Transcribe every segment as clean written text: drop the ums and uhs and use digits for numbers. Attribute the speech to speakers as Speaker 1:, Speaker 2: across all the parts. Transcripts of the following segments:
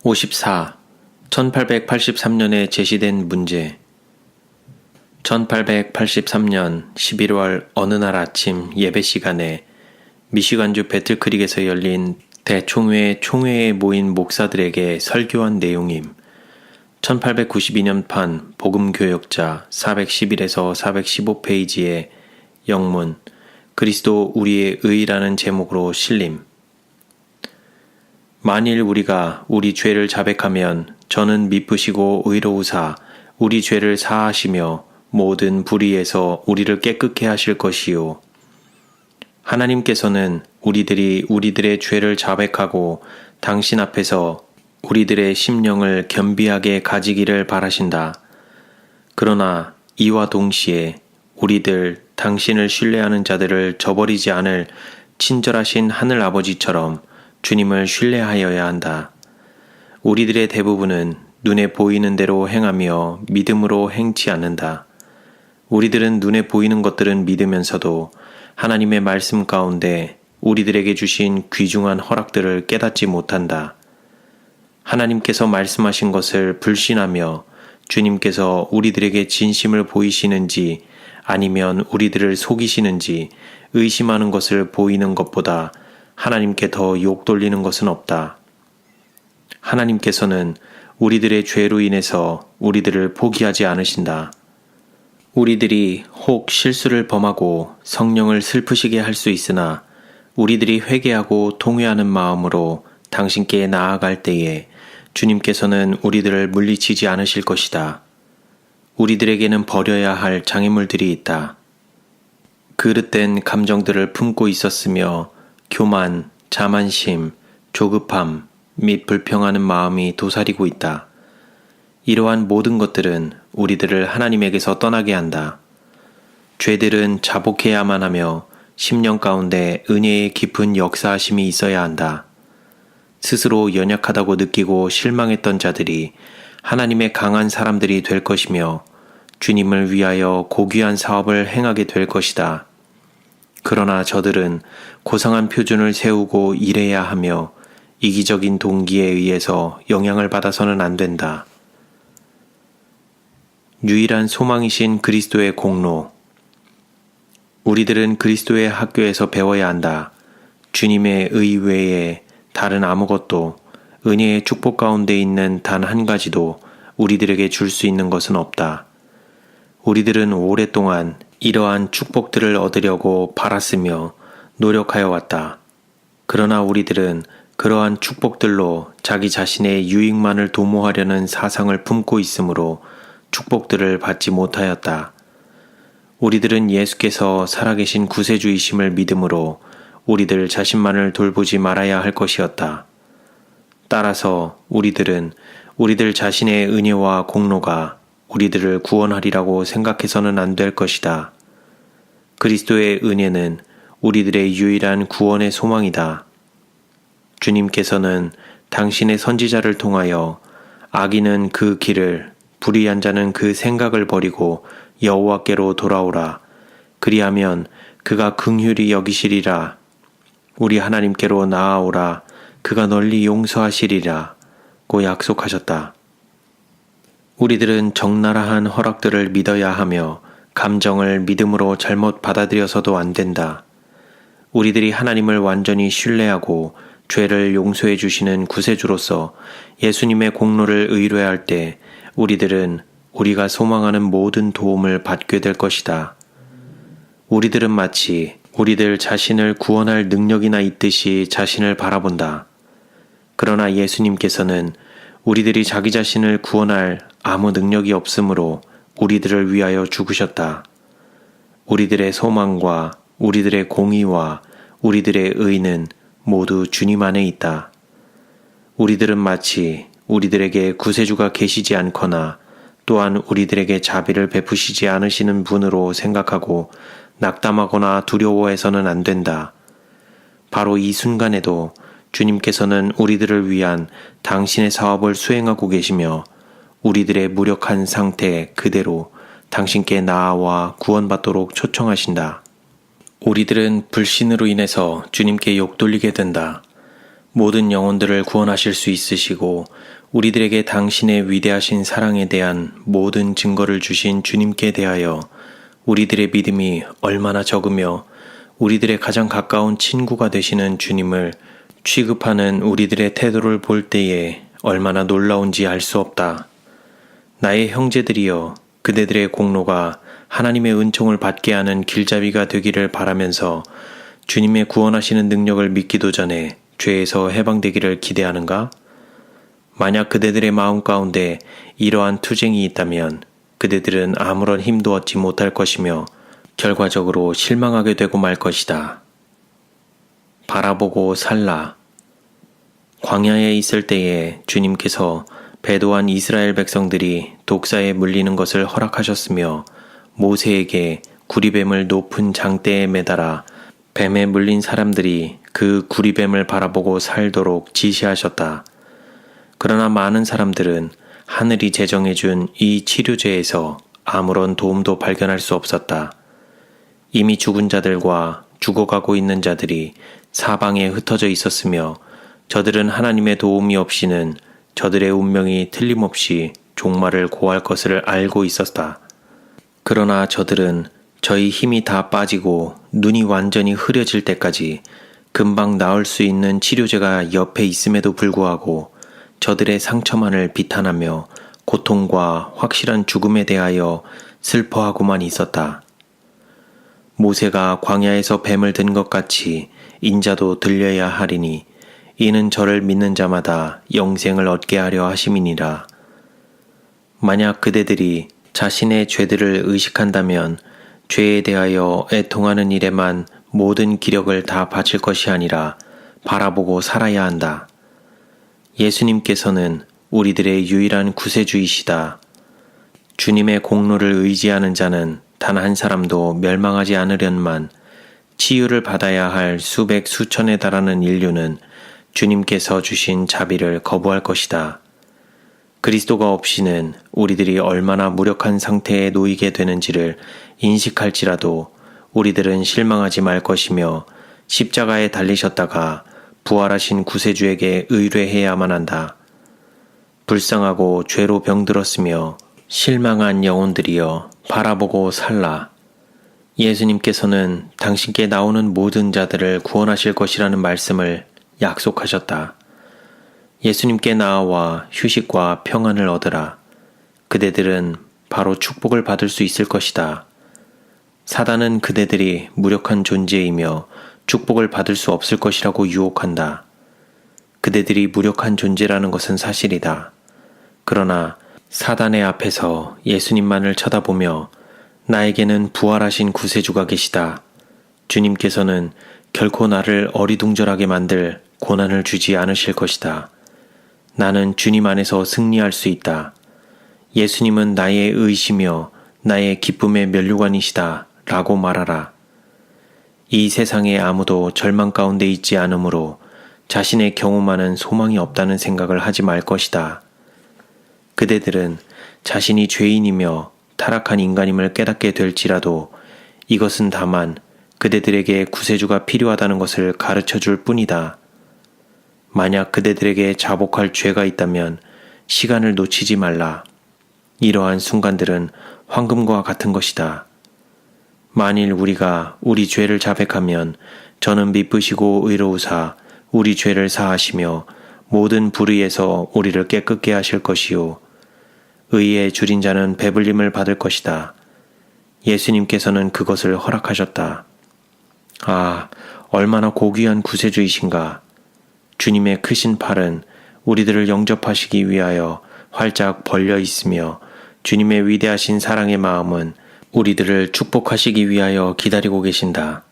Speaker 1: 54. 1883년에 제시된 문제. 1883년 11월 어느 날 아침 예배 시간에 미시간주 배틀크릭에서 열린 대총회 총회에 모인 목사들에게 설교한 내용임. 1892년판 복음교역자 411에서 415페이지의 영문 그리스도 우리의 의라는 제목으로 실림. 만일 우리가 우리 죄를 자백하면 저는 미쁘시고 의로우사 우리 죄를 사하시며 모든 불의에서 우리를 깨끗게 하실 것이요. 하나님께서는 우리들이 우리들의 죄를 자백하고 당신 앞에서 우리들의 심령을 겸비하게 가지기를 바라신다. 그러나 이와 동시에 우리들 당신을 신뢰하는 자들을 저버리지 않을 친절하신 하늘 아버지처럼 주님을 신뢰하여야 한다. 우리들의 대부분은 눈에 보이는 대로 행하며 믿음으로 행치 않는다. 우리들은 눈에 보이는 것들은 믿으면서도 하나님의 말씀 가운데 우리들에게 주신 귀중한 허락들을 깨닫지 못한다. 하나님께서 말씀하신 것을 불신하며 주님께서 우리들에게 진심을 보이시는지 아니면 우리들을 속이시는지 의심하는 것을 보이는 것보다 하나님께 더 욕 돌리는 것은 없다. 하나님께서는 우리들의 죄로 인해서 우리들을 포기하지 않으신다. 우리들이 혹 실수를 범하고 성령을 슬프시게 할 수 있으나 우리들이 회개하고 통회하는 마음으로 당신께 나아갈 때에 주님께서는 우리들을 물리치지 않으실 것이다. 우리들에게는 버려야 할 장애물들이 있다. 그릇된 감정들을 품고 있었으며 교만, 자만심, 조급함 및 불평하는 마음이 도사리고 있다. 이러한 모든 것들은 우리들을 하나님에게서 떠나게 한다. 죄들은 자복해야만 하며 심령 가운데 은혜의 깊은 역사하심이 있어야 한다. 스스로 연약하다고 느끼고 실망했던 자들이 하나님의 강한 사람들이 될 것이며 주님을 위하여 고귀한 사업을 행하게 될 것이다. 그러나 저들은 고상한 표준을 세우고 일해야 하며 이기적인 동기에 의해서 영향을 받아서는 안 된다. 유일한 소망이신 그리스도의 공로. 우리들은 그리스도의 학교에서 배워야 한다. 주님의 의 외에 다른 아무것도 은혜의 축복 가운데 있는 단 한 가지도 우리들에게 줄 수 있는 것은 없다. 우리들은 오랫동안 이러한 축복들을 얻으려고 바랐으며 노력하여 왔다. 그러나 우리들은 그러한 축복들로 자기 자신의 유익만을 도모하려는 사상을 품고 있으므로 축복들을 받지 못하였다. 우리들은 예수께서 살아계신 구세주이심을 믿음으로 우리들 자신만을 돌보지 말아야 할 것이었다. 따라서 우리들은 우리들 자신의 은혜와 공로가 우리들을 구원하리라고 생각해서는 안 될 것이다. 그리스도의 은혜는 우리들의 유일한 구원의 소망이다. 주님께서는 당신의 선지자를 통하여 악인은 그 길을, 불의한 자는 그 생각을 버리고 여호와께로 돌아오라. 그리하면 그가 긍휼히 여기시리라. 우리 하나님께로 나아오라. 그가 널리 용서하시리라. 고 약속하셨다. 우리들은 적나라한 허락들을 믿어야 하며 감정을 믿음으로 잘못 받아들여서도 안 된다. 우리들이 하나님을 완전히 신뢰하고 죄를 용서해 주시는 구세주로서 예수님의 공로를 의뢰할 때 우리들은 우리가 소망하는 모든 도움을 받게 될 것이다. 우리들은 마치 우리들 자신을 구원할 능력이나 있듯이 자신을 바라본다. 그러나 예수님께서는 우리들이 자기 자신을 구원할 아무 능력이 없으므로 우리들을 위하여 죽으셨다. 우리들의 소망과 우리들의 공의와 우리들의 의는 모두 주님 안에 있다. 우리들은 마치 우리들에게 구세주가 계시지 않거나 또한 우리들에게 자비를 베푸시지 않으시는 분으로 생각하고 낙담하거나 두려워해서는 안 된다. 바로 이 순간에도 주님께서는 우리들을 위한 당신의 사업을 수행하고 계시며 우리들의 무력한 상태 그대로 당신께 나아와 구원받도록 초청하신다. 우리들은 불신으로 인해서 주님께 욕 돌리게 된다. 모든 영혼들을 구원하실 수 있으시고 우리들에게 당신의 위대하신 사랑에 대한 모든 증거를 주신 주님께 대하여 우리들의 믿음이 얼마나 적으며 우리들의 가장 가까운 친구가 되시는 주님을 취급하는 우리들의 태도를 볼 때에 얼마나 놀라운지 알 수 없다. 나의 형제들이여, 그대들의 공로가 하나님의 은총을 받게 하는 길잡이가 되기를 바라면서 주님의 구원하시는 능력을 믿기도 전에 죄에서 해방되기를 기대하는가? 만약 그대들의 마음 가운데 이러한 투쟁이 있다면 그대들은 아무런 힘도 얻지 못할 것이며 결과적으로 실망하게 되고 말 것이다. 바라보고 살라. 광야에 있을 때에 주님께서 배도한 이스라엘 백성들이 독사에 물리는 것을 허락하셨으며 모세에게 구리뱀을 높은 장대에 매달아 뱀에 물린 사람들이 그 구리뱀을 바라보고 살도록 지시하셨다. 그러나 많은 사람들은 하늘이 제정해준 이 치료제에서 아무런 도움도 발견할 수 없었다. 이미 죽은 자들과 죽어가고 있는 자들이 사방에 흩어져 있었으며 저들은 하나님의 도움이 없이는 저들의 운명이 틀림없이 종말을 고할 것을 알고 있었다. 그러나 저들은 저희 힘이 다 빠지고 눈이 완전히 흐려질 때까지 금방 나을 수 있는 치료제가 옆에 있음에도 불구하고 저들의 상처만을 비탄하며 고통과 확실한 죽음에 대하여 슬퍼하고만 있었다. 모세가 광야에서 뱀을 든 것 같이 인자도 들려야 하리니 이는 저를 믿는 자마다 영생을 얻게 하려 하심이니라. 만약 그대들이 자신의 죄들을 의식한다면 죄에 대하여 애통하는 일에만 모든 기력을 다 바칠 것이 아니라 바라보고 살아야 한다. 예수님께서는 우리들의 유일한 구세주이시다. 주님의 공로를 의지하는 자는 단 한 사람도 멸망하지 않으련만 치유를 받아야 할 수백 수천에 달하는 인류는 주님께서 주신 자비를 거부할 것이다. 그리스도가 없이는 우리들이 얼마나 무력한 상태에 놓이게 되는지를 인식할지라도 우리들은 실망하지 말 것이며 십자가에 달리셨다가 부활하신 구세주에게 의뢰해야만 한다. 불쌍하고 죄로 병들었으며 실망한 영혼들이여 바라보고 살라. 예수님께서는 당신께 나오는 모든 자들을 구원하실 것이라는 말씀을 약속하셨다. 예수님께 나아와 휴식과 평안을 얻으라. 그대들은 바로 축복을 받을 수 있을 것이다. 사단은 그대들이 무력한 존재이며 축복을 받을 수 없을 것이라고 유혹한다. 그대들이 무력한 존재라는 것은 사실이다. 그러나 사단의 앞에서 예수님만을 쳐다보며 나에게는 부활하신 구세주가 계시다. 주님께서는 결코 나를 어리둥절하게 만들 고난을 주지 않으실 것이다. 나는 주님 안에서 승리할 수 있다. 예수님은 나의 의시며 나의 기쁨의 면류관이시다. 라고 말하라. 이 세상에 아무도 절망 가운데 있지 않으므로 자신의 경우만은 소망이 없다는 생각을 하지 말 것이다. 그대들은 자신이 죄인이며 타락한 인간임을 깨닫게 될지라도 이것은 다만 그대들에게 구세주가 필요하다는 것을 가르쳐 줄 뿐이다. 만약 그대들에게 자복할 죄가 있다면 시간을 놓치지 말라. 이러한 순간들은 황금과 같은 것이다. 만일 우리가 우리 죄를 자백하면 저는 미쁘시고 의로우사 우리 죄를 사하시며 모든 불의에서 우리를 깨끗게 하실 것이요 의에 줄인 자는 배불림을 받을 것이다. 예수님께서는 그것을 허락하셨다. 아, 얼마나 고귀한 구세주이신가. 주님의 크신 팔은 우리들을 영접하시기 위하여 활짝 벌려 있으며 주님의 위대하신 사랑의 마음은 우리들을 축복하시기 위하여 기다리고 계신다.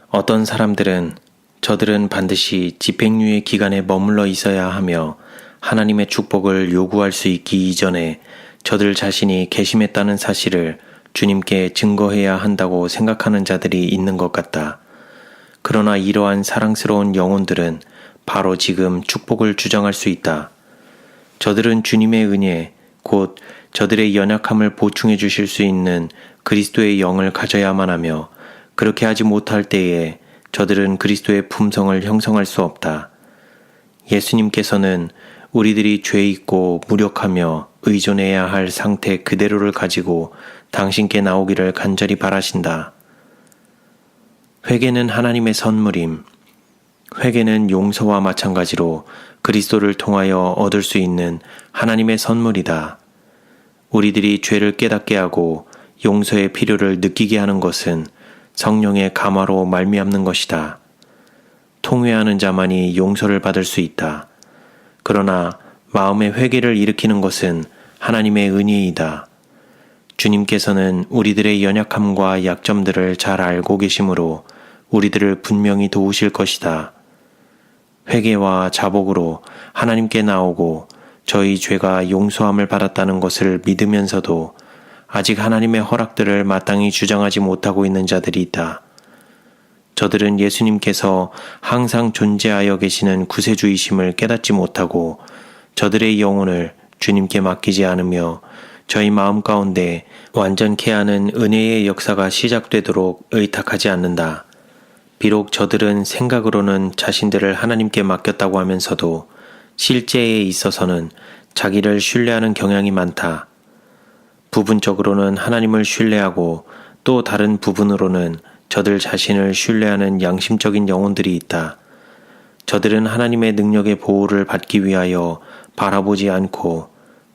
Speaker 1: 어떤 사람들은 저들은 반드시 집행유예 기간에 머물러 있어야 하며 하나님의 축복을 요구할 수 있기 이전에 저들 자신이 개심했다는 사실을 주님께 증거해야 한다고 생각하는 자들이 있는 것 같다. 그러나 이러한 사랑스러운 영혼들은 바로 지금 축복을 주장할 수 있다. 저들은 주님의 은혜, 곧 저들의 연약함을 보충해 주실 수 있는 그리스도의 영을 가져야만 하며 그렇게 하지 못할 때에 저들은 그리스도의 품성을 형성할 수 없다. 예수님께서는 우리들이 죄 있고 무력하며 의존해야 할 상태 그대로를 가지고 당신께 나오기를 간절히 바라신다. 회개는 하나님의 선물임. 회개는 용서와 마찬가지로 그리스도를 통하여 얻을 수 있는 하나님의 선물이다. 우리들이 죄를 깨닫게 하고 용서의 필요를 느끼게 하는 것은 성령의 감화로 말미암는 것이다. 통회하는 자만이 용서를 받을 수 있다. 그러나 마음의 회개를 일으키는 것은 하나님의 은혜이다. 주님께서는 우리들의 연약함과 약점들을 잘 알고 계시므로 우리들을 분명히 도우실 것이다. 회개와 자복으로 하나님께 나오고 저희 죄가 용서함을 받았다는 것을 믿으면서도 아직 하나님의 허락들을 마땅히 주장하지 못하고 있는 자들이 있다. 저들은 예수님께서 항상 존재하여 계시는 구세주이심을 깨닫지 못하고 저들의 영혼을 주님께 맡기지 않으며 저희 마음 가운데 완전케 하는 은혜의 역사가 시작되도록 의탁하지 않는다. 비록 저들은 생각으로는 자신들을 하나님께 맡겼다고 하면서도 실제에 있어서는 자기를 신뢰하는 경향이 많다. 부분적으로는 하나님을 신뢰하고 또 다른 부분으로는 저들 자신을 신뢰하는 양심적인 영혼들이 있다. 저들은 하나님의 능력의 보호를 받기 위하여 바라보지 않고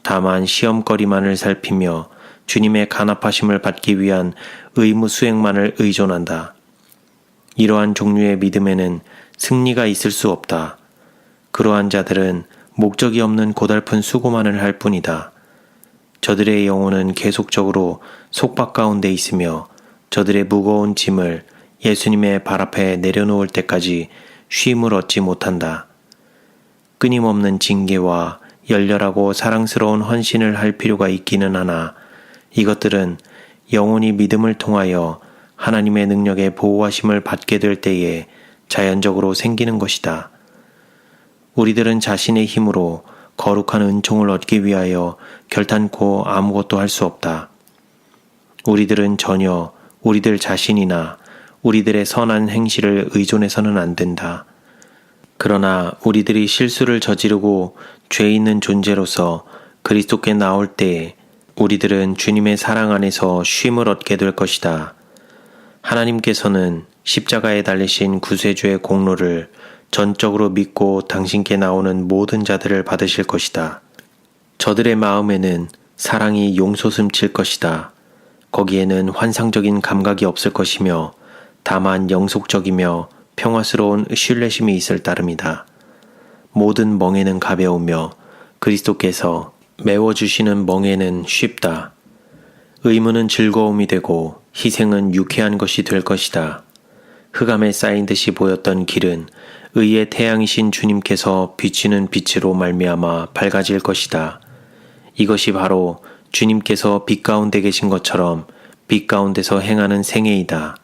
Speaker 1: 다만 시험거리만을 살피며 주님의 간합하심을 받기 위한 의무 수행만을 의존한다. 이러한 종류의 믿음에는 승리가 있을 수 없다. 그러한 자들은 목적이 없는 고달픈 수고만을 할 뿐이다. 저들의 영혼은 계속적으로 속박 가운데 있으며 저들의 무거운 짐을 예수님의 발 앞에 내려놓을 때까지 쉼을 얻지 못한다. 끊임없는 징계와 열렬하고 사랑스러운 헌신을 할 필요가 있기는 하나 이것들은 영혼이 믿음을 통하여 하나님의 능력의 보호하심을 받게 될 때에 자연적으로 생기는 것이다. 우리들은 자신의 힘으로 거룩한 은총을 얻기 위하여 결단코 아무것도 할 수 없다. 우리들은 전혀 우리들 자신이나 우리들의 선한 행실을 의존해서는 안 된다. 그러나 우리들이 실수를 저지르고 죄 있는 존재로서 그리스도께 나올 때에 우리들은 주님의 사랑 안에서 쉼을 얻게 될 것이다. 하나님께서는 십자가에 달리신 구세주의 공로를 전적으로 믿고 당신께 나오는 모든 자들을 받으실 것이다. 저들의 마음에는 사랑이 용솟음칠 것이다. 거기에는 환상적인 감각이 없을 것이며 다만 영속적이며 평화스러운 신뢰심이 있을 따름이다. 모든 멍에는 가벼우며 그리스도께서 메워주시는 멍에는 쉽다. 의무는 즐거움이 되고 희생은 유쾌한 것이 될 것이다. 흑암에 쌓인 듯이 보였던 길은 의의 태양이신 주님께서 비치는 빛으로 말미암아 밝아질 것이다. 이것이 바로 주님께서 빛 가운데 계신 것처럼 빛 가운데서 행하는 생애이다.